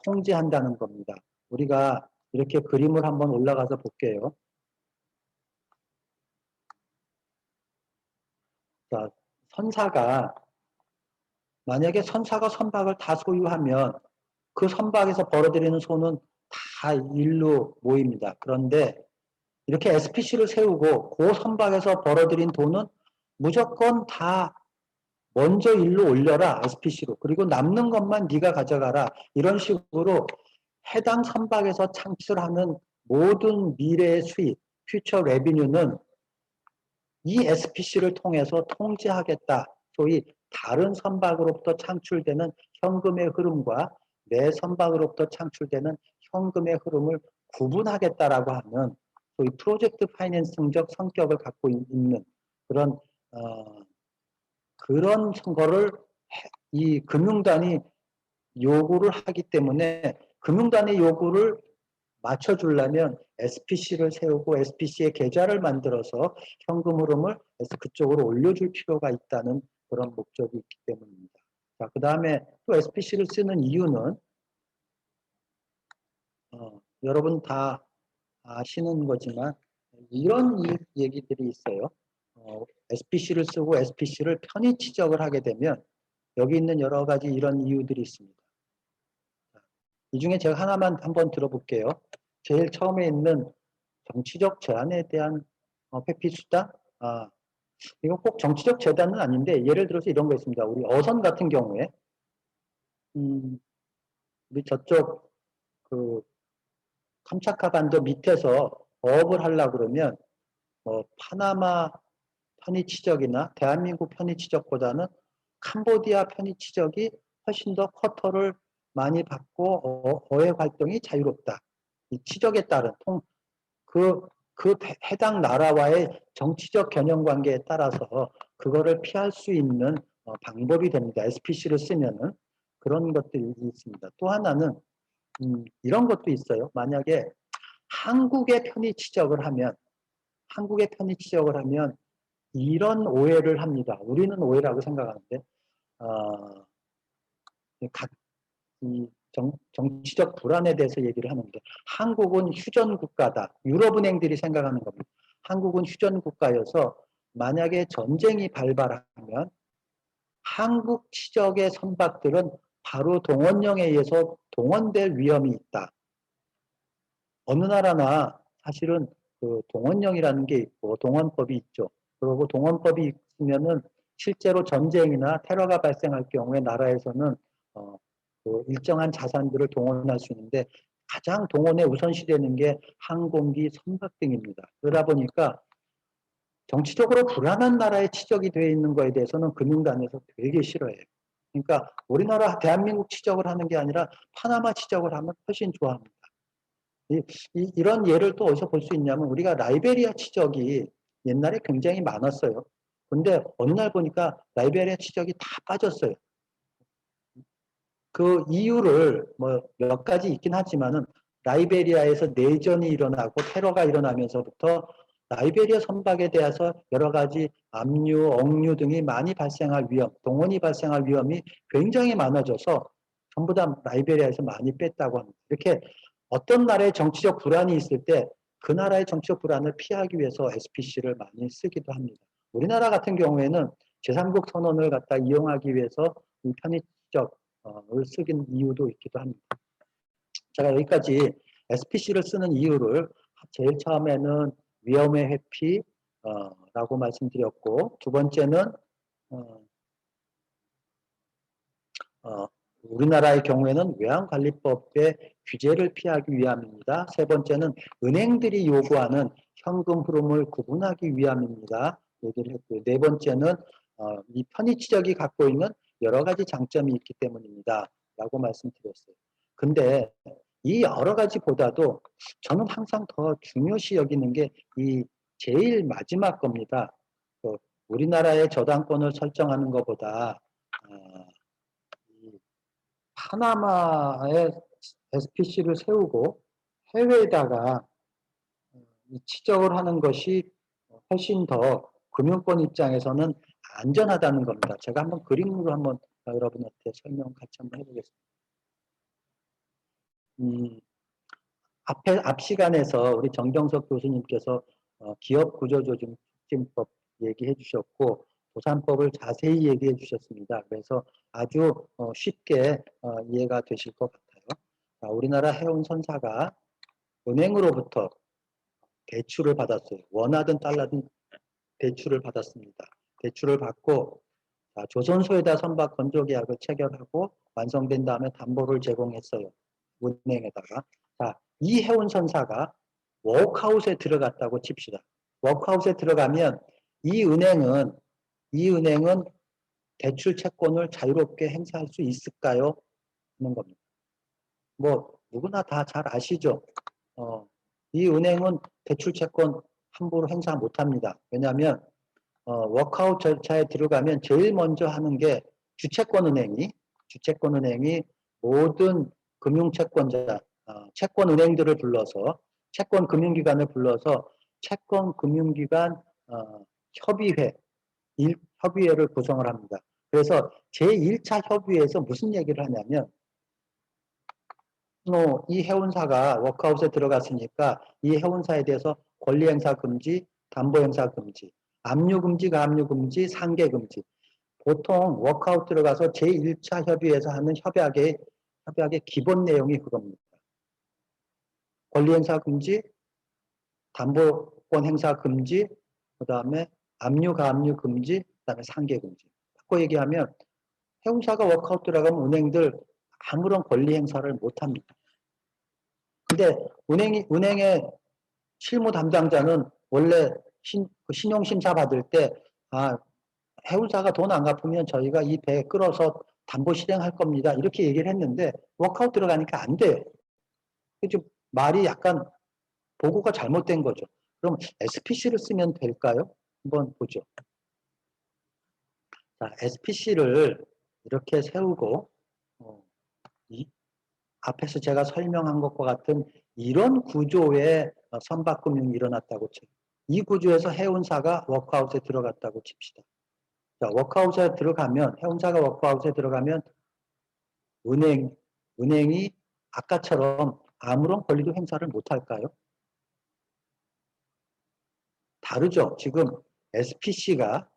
통제한다는 겁니다. 우리가 이렇게 그림을 한번 올라가서 볼게요. 자, 만약에 선사가 선박을 다 소유하면 그 선박에서 벌어들이는 손은 다 일로 모입니다. 그런데 이렇게 SPC를 세우고 그 선박에서 벌어들인 돈은 무조건 다 먼저 일로 올려라 SPC로 그리고 남는 것만 네가 가져가라 이런 식으로 해당 선박에서 창출하는 모든 미래의 수익, 퓨처 레비뉴는 이 SPC를 통해서 통제하겠다. 소위 다른 선박으로부터 창출되는 현금의 흐름과 내 선박으로부터 창출되는 현금의 흐름을 구분하겠다라고 하는 소위 프로젝트 파이낸싱적 성격을 갖고 있는 그런 선거를 이 금융단이 요구를 하기 때문에 금융단의 요구를 맞춰주려면 SPC를 세우고 SPC의 계좌를 만들어서 현금 흐름을 그쪽으로 올려줄 필요가 있다는 그런 목적이 있기 때문입니다. 자, 그 다음에 또 SPC를 쓰는 이유는 여러분 다 아시는 거지만 이런 얘기들이 있어요. SPC를 쓰고 SPC를 편의 지적을 하게 되면 여기 있는 여러 가지 이런 이유들이 있습니다. 이 중에 제가 하나만 한번 들어볼게요. 제일 처음에 있는 정치적 제한에 대한 회피 수단? 이거 꼭 정치적 제한은 아닌데 예를 들어서 이런 거 있습니다. 우리 어선 같은 경우에 우리 저쪽 그 캄차카 반도 밑에서 어업을 하려고 그러면 파나마 편의 치적이나 대한민국 편의 치적보다는 캄보디아 편의 치적이 훨씬 더 쿼터를 많이 받고 어획 활동이 자유롭다. 이 치적에 따른 그 해당 나라와의 정치적 견영 관계에 따라서 그거를 피할 수 있는 방법이 됩니다. SPC를 쓰면은 그런 것들이 있습니다. 또 하나는 이런 것도 있어요. 만약에 한국의 편의 치적을 하면 이런 오해를 합니다. 우리는 오해라고 생각하는데 이 정치적 불안에 대해서 얘기를 하는데 한국은 휴전 국가다. 유럽은행들이 생각하는 겁니다. 한국은 휴전 국가여서 만약에 전쟁이 발발하면 한국 치적의 선박들은 바로 동원령에 의해서 동원될 위험이 있다. 어느 나라나 사실은 그 동원령이라는 게 있고 동원법이 있죠. 그리고 동원법이 있으면은 실제로 전쟁이나 테러가 발생할 경우에 나라에서는 그 일정한 자산들을 동원할 수 있는데 가장 동원에 우선시되는 게 항공기, 선박 등입니다. 그러다 보니까 정치적으로 불안한 나라에 치적이 되어 있는 거에 대해서는 금융당에서 되게 싫어해요. 그러니까 우리나라 대한민국 치적을 하는 게 아니라 파나마 치적을 하면 훨씬 좋아합니다. 이런 예를 또 어디서 볼 수 있냐면 우리가 라이베리아 치적이 옛날에 굉장히 많았어요. 근데 어느 날 보니까 라이베리아 치적이 다 빠졌어요. 그 이유를 뭐 몇 가지 있긴 하지만은 라이베리아에서 내전이 일어나고 테러가 일어나면서부터 라이베리아 선박에 대해서 여러 가지 압류, 억류 등이 많이 발생할 위험, 동원이 발생할 위험이 굉장히 많아져서 전부 다 라이베리아에서 많이 뺐다고 합니다. 이렇게 어떤 나라의 정치적 불안이 있을 때 그 나라의 정치적 불안을 피하기 위해서 SPC를 많이 쓰기도 합니다. 우리나라 같은 경우에는 제3국 선언을 갖다 이용하기 위해서 이 편의적 을 쓰긴 이유도 있기도 합니다. 제가 여기까지 SPC를 쓰는 이유를 제일 처음에는 위험의 회피 라고 말씀드렸고 두 번째는 우리나라의 경우에는 외환관리법의 규제를 피하기 위함입니다. 세 번째는 은행들이 요구하는 현금 흐름을 구분하기 위함입니다. 얘기를 했고요. 네 번째는 이 편의치적이 갖고 있는 여러 가지 장점이 있기 때문입니다. 라고 말씀드렸어요. 근데 이 여러 가지보다도 저는 항상 더 중요시 여기는 게 이 제일 마지막 겁니다. 우리나라의 저당권을 설정하는 것보다 파나마에 SPC를 세우고 해외에다가 치적을 하는 것이 훨씬 더 금융권 입장에서는 안전하다는 겁니다. 제가 한번 그림으로 한번 여러분한테 설명 같이 한번 해보겠습니다. 앞 시간에서 우리 정경석 교수님께서 기업 구조조정 촉진법 얘기해 주셨고 보상법을 자세히 얘기해 주셨습니다. 그래서 아주 쉽게 이해가 되실 것 같아요. 우리나라 해운 선사가 은행으로부터 대출을 받았어요. 원하든 달러든 대출을 받았습니다. 대출을 받고 조선소에다 선박 건조 계약을 체결하고 완성된 다음에 담보를 제공했어요. 은행에다가. 이 해운 선사가 워크아웃에 들어갔다고 칩시다. 워크아웃에 들어가면 이 은행은 대출 채권을 자유롭게 행사할 수 있을까요? 하는 겁니다. 뭐 누구나 다 잘 아시죠? 이 은행은 대출 채권 함부로 행사 못합니다. 왜냐하면 워크아웃 절차에 들어가면 제일 먼저 하는 게 주채권은행이 모든 금융채권자, 채권은행들을 불러서 채권금융기관을 불러서 채권금융기관 협의회를 구성을 합니다. 그래서 제1차 협의회에서 무슨 얘기를 하냐면 이 해운사가 워크아웃에 들어갔으니까 이 해운사에 대해서 권리행사 금지, 담보행사 금지, 압류금지, 가압류금지, 상계금지. 보통 워크아웃 들어가서 제1차 협의회에서 하는 협약의 기본 내용이 그겁니다. 권리행사 금지, 담보권 행사 금지, 그 다음에 압류, 가압류 금지, 그 다음에 상계금지. 바꿔 얘기하면 해운사가 워크아웃 들어가면 은행들 아무런 권리 행사를 못합니다. 근데 은행의 실무 담당자는 원래 신용심사 받을 때 해운사가 돈 안 갚으면 저희가 이 배 끌어서 담보 실행할 겁니다. 이렇게 얘기를 했는데 워크아웃 들어가니까 안 돼요. 좀 말이 약간 보고가 잘못된 거죠. 그럼 SPC를 쓰면 될까요? 한번 보죠. 자, SPC를 이렇게 세우고 앞에서 제가 설명한 것과 같은 이런 구조의 선박금융이 일어났다고 쳐요. 이 구조에서 해운사가 워크아웃에 들어갔다고 칩시다. 자, 워크아웃에 들어가면, 해운사가 워크아웃에 들어가면 은행이 아까처럼 아무런 권리도 행사를 못할까요? 다르죠. 지금 SPC가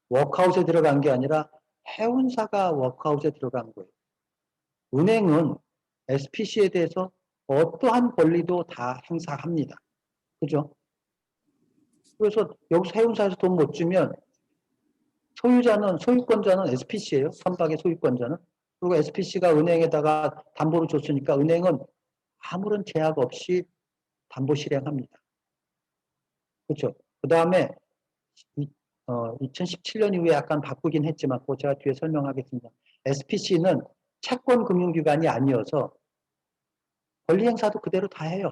워크아웃에 들어간 게 아니라 해운사가 워크아웃에 들어간 거예요. 은행은 SPC에 대해서 어떠한 권리도 다 행사합니다. 그죠? 그래서 여기서 해운사에서 돈 못 주면 소유권자는 SPC예요. 선박의 소유권자는. 그리고 SPC가 은행에다가 담보를 줬으니까 은행은 아무런 제약 없이 담보 실행합니다. 그렇죠? 그 다음에 2017년 이후에 약간 바꾸긴 했지만 그거 제가 뒤에 설명하겠습니다. SPC는 채권 금융기관이 아니어서 권리 행사도 그대로 다 해요.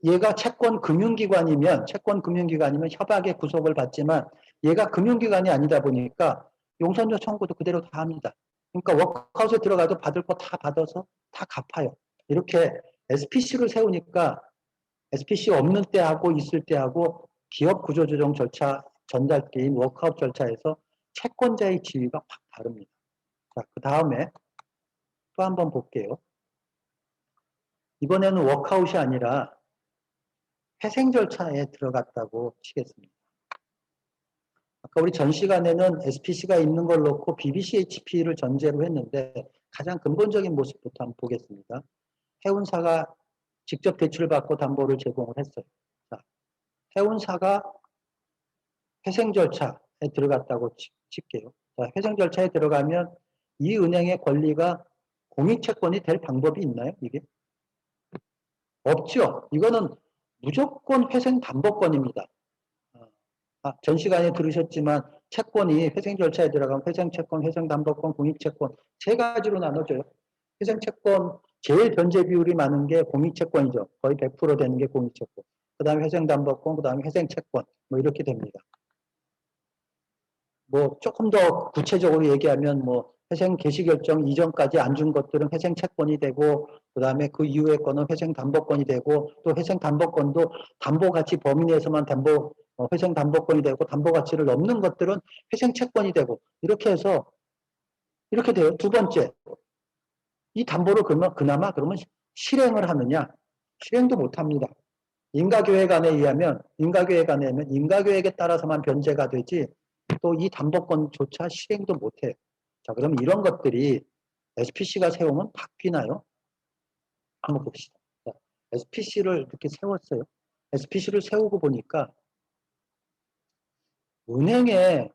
얘가 채권 금융기관이면 협약의 구속을 받지만 얘가 금융기관이 아니다 보니까 용선료 청구도 그대로 다 합니다. 그러니까 워크아웃에 들어가도 받을 거 다 받아서 다 갚아요. 이렇게 SPC를 세우니까 SPC 없는 때하고 있을 때하고 기업 구조조정 절차, 전달게임, 워크아웃 절차에서 채권자의 지위가 확 다릅니다. 자, 그 다음에 또 한번 볼게요. 이번에는 워크아웃이 아니라 회생 절차에 들어갔다고 치겠습니다. 아까 우리 전 시간에는 SPC가 있는 걸 놓고 BBCHP를 전제로 했는데 가장 근본적인 모습부터 한번 보겠습니다. 해운사가 직접 대출을 받고 담보를 제공을 했어요. 자, 해운사가 회생 절차에 들어갔다고 칠게요. 자, 회생 절차에 들어가면 이 은행의 권리가 공익채권이 될 방법이 있나요? 이게? 없죠. 이거는 무조건 회생 담보권입니다. 전 시간에 들으셨지만 채권이 회생 절차에 들어가면 회생채권, 회생담보권, 공익채권 세 가지로 나눠져요. 회생채권 제일 변제 비율이 많은 게 공익채권이죠. 거의 100% 되는 게 공익채권. 그 다음에 회생담보권, 그 다음에 회생채권 뭐 이렇게 됩니다. 뭐 조금 더 구체적으로 얘기하면 뭐 회생 개시 결정 이전까지 안 준 것들은 회생 채권이 되고 그 다음에 그 이후의 거는 회생 담보권이 되고 또 회생 담보권도 담보 가치 범위 내에서만 회생 담보권이 되고 담보 가치를 넘는 것들은 회생 채권이 되고 이렇게 해서 이렇게 돼요. 두 번째, 이 담보를 그나마 그러면 실행을 하느냐? 실행도 못 합니다. 인가계획안에 의하면 인가계획에 따라서만 변제가 되지 또 이 담보권조차 실행도 못해요. 자, 그럼 이런 것들이 SPC가 세우면 바뀌나요? 한번 봅시다. 자, SPC를 이렇게 세웠어요. SPC를 세우고 보니까 은행에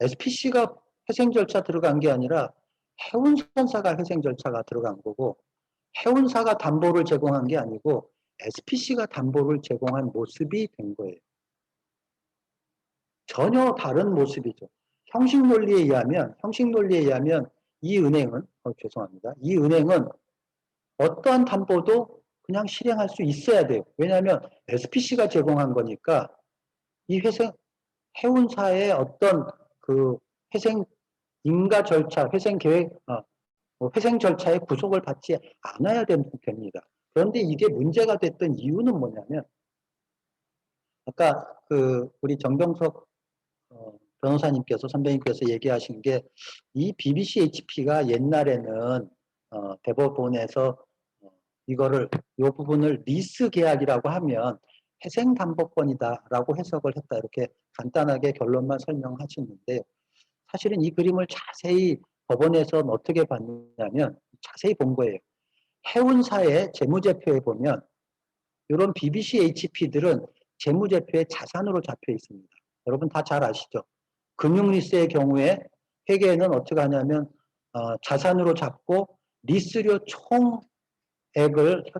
SPC가 회생 절차 들어간 게 아니라 해운선사가 회생 절차가 들어간 거고 해운사가 담보를 제공한 게 아니고 SPC가 담보를 제공한 모습이 된 거예요. 전혀 다른 모습이죠. 형식 논리에 의하면 이 은행은 이 은행은 어떠한 담보도 그냥 실행할 수 있어야 돼요. 왜냐하면 SPC가 제공한 거니까 이 해운사의 어떤 그 회생 인가 절차, 회생 계획, 회생 절차의 구속을 받지 않아야 됩니다. 그런데 이게 문제가 됐던 이유는 뭐냐면 아까 우리 정병석 선배님께서 얘기하신 게 이 BBCHP가 옛날에는 대법원에서 이거를 이 부분을 리스 계약이라고 하면 회생담보권이다라고 해석을 했다 이렇게 간단하게 결론만 설명하셨는데 사실은 이 그림을 자세히 법원에서는 어떻게 봤냐면 자세히 본 거예요. 해운사의 재무제표에 보면 이런 BBCHP들은 재무제표에 자산으로 잡혀 있습니다. 여러분 다 잘 아시죠? 금융리스의 경우에 회계에는 어떻게 하냐면 자산으로 잡고 리스료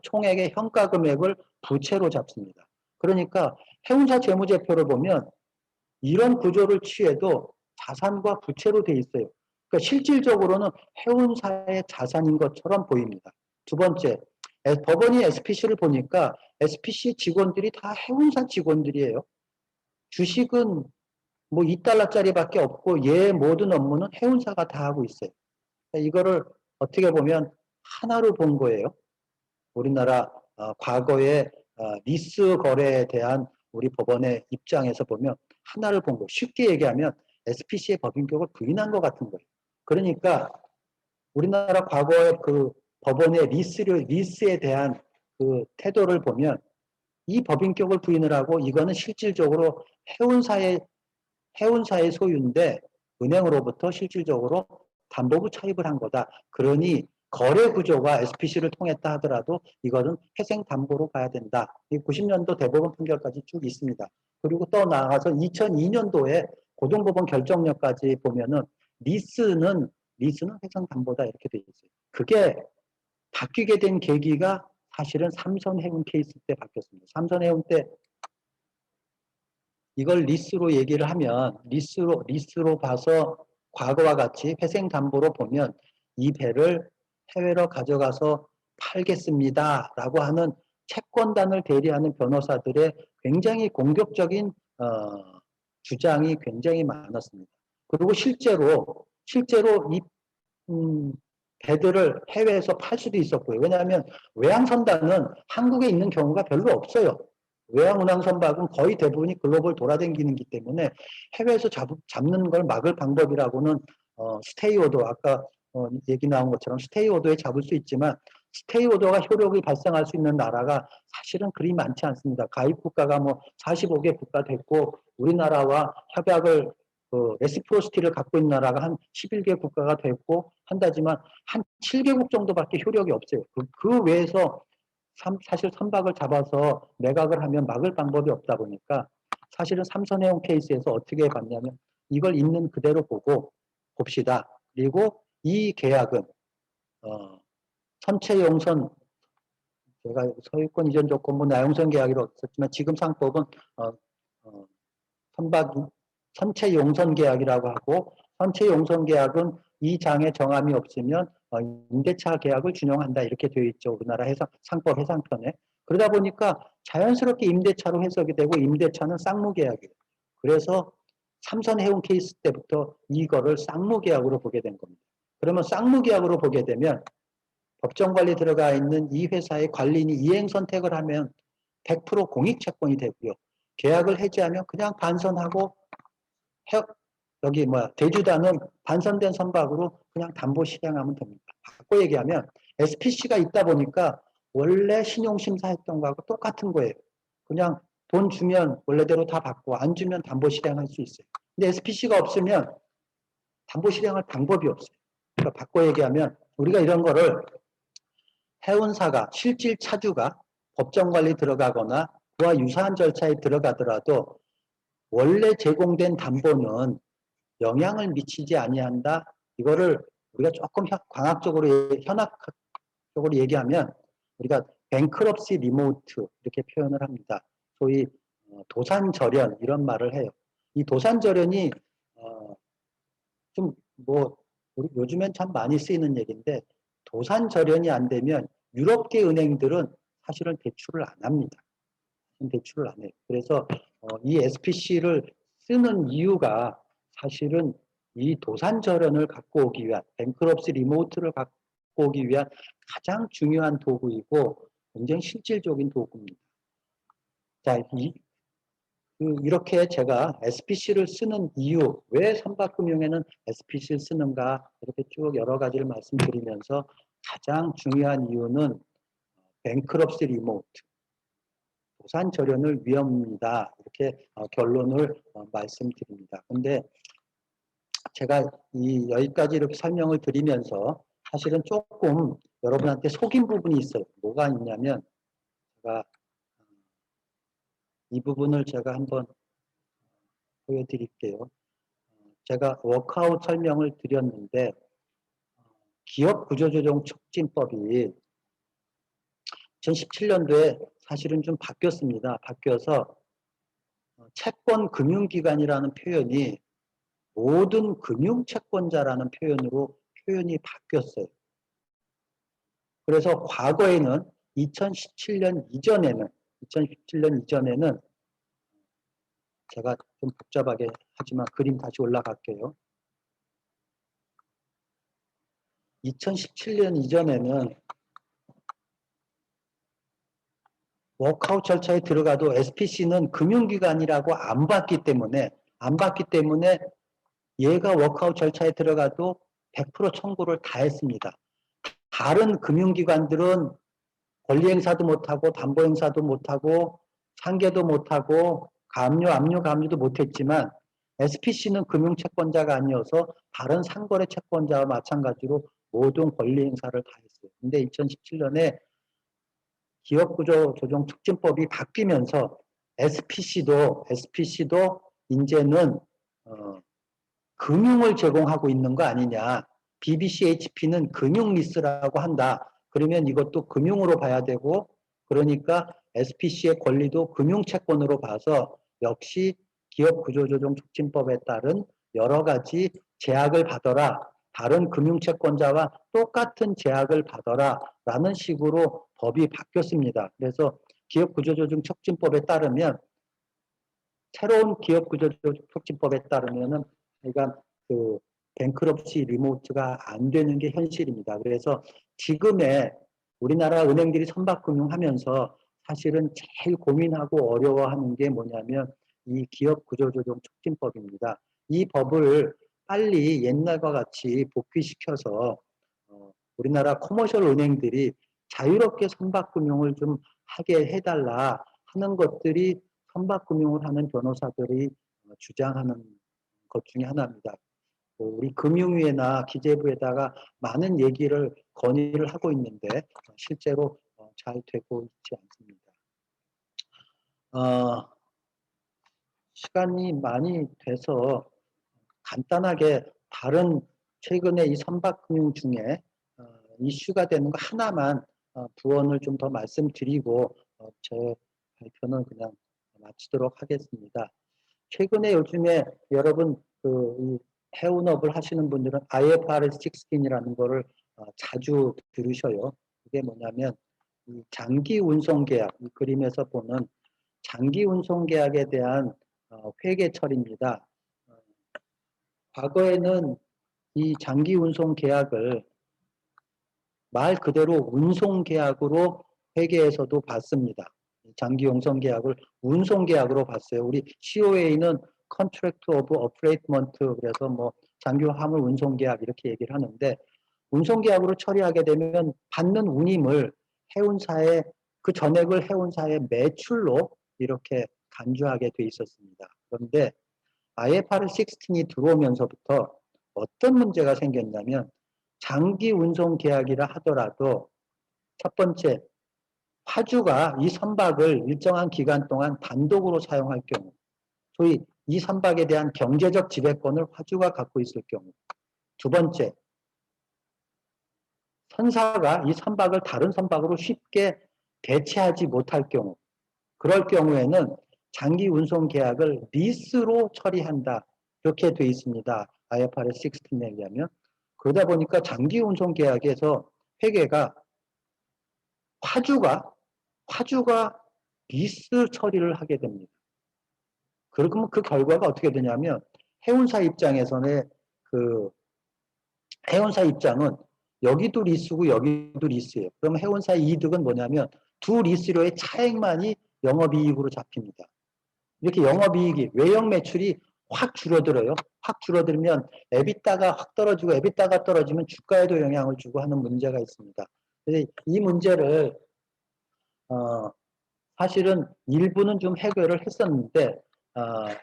총액의 현가금액을 부채로 잡습니다. 그러니까 해운사 재무제표를 보면 이런 구조를 취해도 자산과 부채로 돼 있어요. 그러니까 실질적으로는 해운사의 자산인 것처럼 보입니다. 두 번째, 법원이 SPC를 보니까 SPC 직원들이 다 해운사 직원들이에요. 주식은 뭐 2달러짜리밖에 없고 얘 모든 업무는 해운사가 다 하고 있어요. 이거를 어떻게 보면 하나로 본 거예요. 우리나라 과거의 리스 거래에 대한 우리 법원의 입장에서 보면 하나를 본 거예요. 쉽게 얘기하면 SPC의 법인격을 부인한 것 같은 거예요. 그러니까 우리나라 과거의 그 법원의 리스에 대한 그 태도를 보면 이 법인격을 부인을 하고 이거는 실질적으로 해운사의 소유인데 은행으로부터 실질적으로 담보부 차입을 한 거다. 그러니 거래 구조가 SPC를 통했다 하더라도 이거는 회생 담보로 가야 된다. 이 90년도 대법원 판결까지 쭉 있습니다. 그리고 또 나아가서 2002년도에 고등법원 결정력까지 보면은 리스는 회생 담보다 이렇게 돼 있어요. 그게 바뀌게 된 계기가 사실은 삼선해운 케이스 때 바뀌었습니다. 삼선해운 때 이걸 리스로 얘기를 하면 리스로 봐서 과거와 같이 회생 담보로 보면 이 배를 해외로 가져가서 팔겠습니다 라고 하는 채권단을 대리하는 변호사들의 굉장히 공격적인 주장이 굉장히 많았습니다. 그리고 실제로 이 배들을 해외에서 팔 수도 있었고요. 왜냐하면 외항선단은 한국에 있는 경우가 별로 없어요. 외항운항선박은 거의 대부분이 글로벌 돌아다니기 때문에 해외에서 잡는 걸 막을 방법이라고는 스테이오더, 아까 얘기 나온 것처럼 스테이오더에 잡을 수 있지만 스테이오더가 효력이 발생할 수 있는 나라가 사실은 그리 많지 않습니다. 가입 국가가 뭐 45개 국가 됐고 우리나라와 협약을 레시프로시티를 갖고 있는 나라가 한 11개 국가가 됐고 한다지만 한 7개국 정도밖에 효력이 없어요. 그 외에서 사실 선박을 잡아서 매각을 하면 막을 방법이 없다 보니까 사실은 삼선해운 케이스에서 어떻게 봤냐면 이걸 있는 그대로 보고 봅시다. 그리고 이 계약은 선체용선 제가 소유권 이전 조건부 나용선 계약이라고 썼지만 지금 상법은 선체 용선 계약이라고 하고 선체 용선 계약은 이 장에 정함이 없으면 임대차 계약을 준용한다 이렇게 되어 있죠. 우리나라 상법 해상편에. 그러다 보니까 자연스럽게 임대차로 해석이 되고 임대차는 쌍무계약이에요. 그래서 삼선해운 케이스 때부터 이거를 쌍무계약으로 보게 된 겁니다. 그러면 쌍무계약으로 보게 되면 법정관리 들어가 있는 이 회사의 관리인이 이행 선택을 하면 100% 공익채권이 되고요. 계약을 해지하면 그냥 반선하고 여기 대주단은 반선된 선박으로 그냥 담보 실행하면 됩니다. 바꿔 얘기하면 SPC가 있다 보니까 원래 신용심사했던 거하고 똑같은 거예요. 그냥 돈 주면 원래대로 다 받고 안 주면 담보 실행할 수 있어요. 근데 SPC가 없으면 담보 실행할 방법이 없어요. 그러니까 바꿔 얘기하면 우리가 이런 거를 해운사가 실질 차주가 법정관리 들어가거나 그와 유사한 절차에 들어가더라도 원래 제공된 담보는 영향을 미치지 아니한다. 이거를 우리가 조금 현학적으로 얘기하면 우리가 뱅크럽시 리모트 이렇게 표현을 합니다. 소위 도산절연 이런 말을 해요. 이 도산절연이 좀 우리 요즘엔 참 많이 쓰이는 얘기인데 도산절연이 안 되면 유럽계 은행들은 사실은 대출을 안 합니다. 대출을 안 해요. 그래서 이 SPC를 쓰는 이유가 사실은 이 도산절연을 갖고 오기 위한 뱅크럽시 리모트를 갖고 오기 위한 가장 중요한 도구이고 굉장히 실질적인 도구입니다. 자, 이렇게 제가 SPC를 쓰는 이유, 왜 선박금융에는 SPC를 쓰는가 이렇게 쭉 여러 가지를 말씀드리면서 가장 중요한 이유는 뱅크럽시 리모트, 도산절연을 위험입니다. 이렇게 결론을 말씀드립니다. 근데 제가 여기까지 이렇게 설명을 드리면서 사실은 조금 여러분한테 속인 부분이 있어요. 뭐가 있냐면 제가 이 부분을 제가 한번 보여드릴게요. 제가 워크아웃 설명을 드렸는데 기업 구조조정 촉진법이 2017년도에 사실은 좀 바뀌었습니다. 바뀌어서 채권 금융기관이라는 표현이 모든 금융채권자라는 표현이 바뀌었어요. 그래서 과거에는 2017년 이전에는 제가 좀 복잡하게 하지만 그림 다시 올라갈게요. 2017년 이전에는 워크아웃 절차에 들어가도 SPC는 금융기관이라고 안 봤기 때문에 얘가 워크아웃 절차에 들어가도 100% 청구를 다 했습니다. 다른 금융기관들은 권리행사도 못하고 담보행사도 못하고 상계도 못하고 압류도 못했지만 SPC는 금융채권자가 아니어서 다른 상거래 채권자와 마찬가지로 모든 권리행사를 다 했어요. 근데 2017년에 기업구조조정촉진법이 바뀌면서 SPC도 이제는 금융을 제공하고 있는 거 아니냐. BBCHP는 금융 리스라고 한다. 그러면 이것도 금융으로 봐야 되고, 그러니까 SPC의 권리도 금융채권으로 봐서 역시 기업구조조정촉진법에 따른 여러 가지 제약을 받아라. 다른 금융채권자와 똑같은 제약을 받아라. 라는 식으로 법이 바뀌었습니다. 그래서 기업구조조정촉진법에 따르면 새로운 기업구조조정촉진법에 따르면은 그러니까 그 뱅크럽시 리모트가 안 되는 게 현실입니다. 그래서 지금의 우리나라 은행들이 선박금융하면서 사실은 제일 고민하고 어려워하는 게 뭐냐면 이 기업구조조정촉진법입니다. 이 법을 빨리 옛날과 같이 복귀시켜서 우리나라 커머셜 은행들이 자유롭게 선박금융을 좀 하게 해달라 하는 것들이 선박금융을 하는 변호사들이 주장하는 것 중에 하나입니다. 우리 금융위에나 기재부에다가 많은 얘기를 건의를 하고 있는데 실제로 잘 되고 있지 않습니다. 시간이 많이 돼서 간단하게 다른 최근에 이 선박금융 중에 이슈가 되는 거 하나만 부언을 좀 더 말씀드리고 제 발표는 그냥 마치도록 하겠습니다. 최근에 요즘에 여러분 이 해운업을 하시는 분들은 IFRS 16이라는 거를 자주 들으셔요. 그게 뭐냐면 이 장기 운송 계약, 이 그림에서 보는 장기 운송 계약에 대한 회계 처리입니다. 과거에는 이 장기 운송 계약을 말 그대로 운송 계약으로 회계에서도 봤습니다. 장기 운송 계약을 운송 계약으로 봤어요. 우리 COA는 Contract of Affreightment, 그래서 뭐 장기 화물 운송 계약 이렇게 얘기를 하는데 운송 계약으로 처리하게 되면 받는 운임을 해운사에 그 전액을 해운사의 매출로 이렇게 간주하게 돼 있었습니다. 그런데 IFRS 16이 들어오면서부터 어떤 문제가 생겼냐면 장기 운송 계약이라 하더라도 첫 번째 화주가 이 선박을 일정한 기간 동안 단독으로 사용할 경우, 소위 이 선박에 대한 경제적 지배권을 화주가 갖고 있을 경우, 두 번째 선사가 이 선박을 다른 선박으로 쉽게 대체하지 못할 경우, 그럴 경우에는 장기 운송 계약을 리스로 처리한다. 이렇게 되어 있습니다. IFRS 16에 의하면. 그러다 보니까 장기 운송 계약에서 회계가 화주가 리스 처리를 하게 됩니다. 그러면 그 결과가 어떻게 되냐면 해운사 입장에서는 해운사 입장은 여기도 리스고 여기도 리스예요. 그럼 해운사의 이득은 뭐냐면 두 리스료의 차액만이 영업이익으로 잡힙니다. 이렇게 영업이익이 외형 매출이 확 줄어들어요. 확 줄어들면 에비타가 확 떨어지고 에비타가 떨어지면 주가에도 영향을 주고 하는 문제가 있습니다. 그래서 이 문제를 사실은 일부는 좀 해결을 했었는데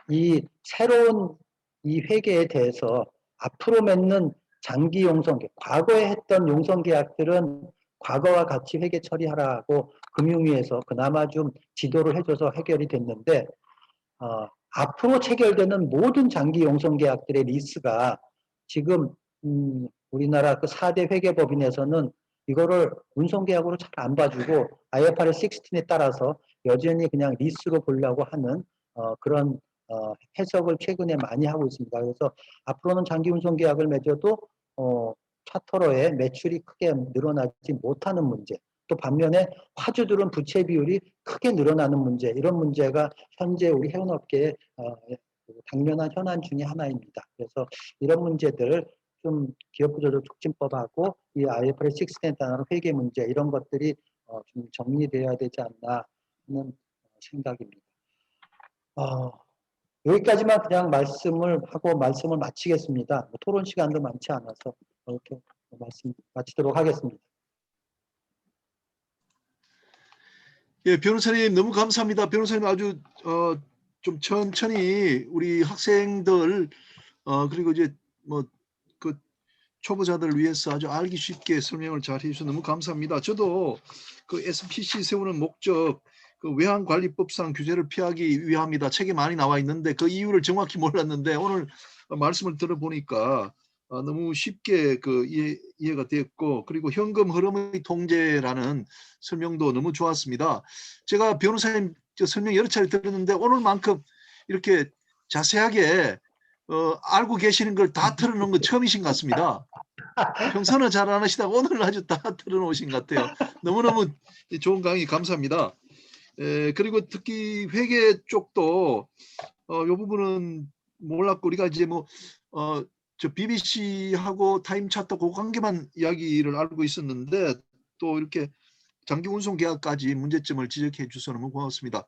이 새로운 이 회계에 대해서 앞으로 맺는 장기 용성계약, 과거에 했던 용성계약들은 과거와 같이 회계 처리하라고 금융위에서 그나마 좀 지도를 해줘서 해결이 됐는데 앞으로 체결되는 모든 장기 용성계약들의 리스가 지금 우리나라 그 4대 회계법인에서는 이거를 운송계약으로 잘 안 봐주고 IFRS 16에 따라서 여전히 그냥 리스로 보려고 하는 그런 해석을 최근에 많이 하고 있습니다. 그래서 앞으로는 장기 운송계약을 맺어도 차터러의 매출이 크게 늘어나지 못하는 문제, 또 반면에 화주들은 부채 비율이 크게 늘어나는 문제, 이런 문제가 현재 우리 해운업계의 당면한 현안 중에 하나입니다. 그래서 이런 문제들 좀 기업구조조 촉진법하고 이 IFRS 16에 따른 회계 문제 이런 것들이 좀 정리되어야 되지 않나 하는 생각입니다. 여기까지만 그냥 말씀을 하고 말씀을 마치겠습니다. 뭐 토론 시간도 많지 않아서 이렇게 말씀 마치도록 하겠습니다. 예, 변호사님 너무 감사합니다. 변호사님 아주 좀 천천히 우리 학생들 그리고 이제 뭐 그 초보자들을 위해서 아주 알기 쉽게 설명을 잘 해주셔서 너무 감사합니다. 저도 그 SPC 세우는 목적, 그 외환관리법상 규제를 피하기 위함이다. 책에 많이 나와 있는데 그 이유를 정확히 몰랐는데 오늘 말씀을 들어보니까 너무 쉽게 그 이해가 됐고, 그리고 현금 흐름의 통제라는 설명도 너무 좋았습니다. 제가 변호사님 설명 여러 차례 들었는데 오늘만큼 이렇게 자세하게 알고 계시는 걸 다 틀어놓은 건 처음이신 것 같습니다. 평소는 잘 안 하시다가 오늘 아주 다 틀어놓으신 것 같아요. 너무너무 좋은 강의 감사합니다. 그리고 특히 회계 쪽도 이 부분은 몰랐고, 우리가 이제 뭐 저 BBC하고 타임차트 그 관계만 이야기를 알고 있었는데 또 이렇게 장기 운송 계약까지 문제점을 지적해 주셔서 너무 고맙습니다.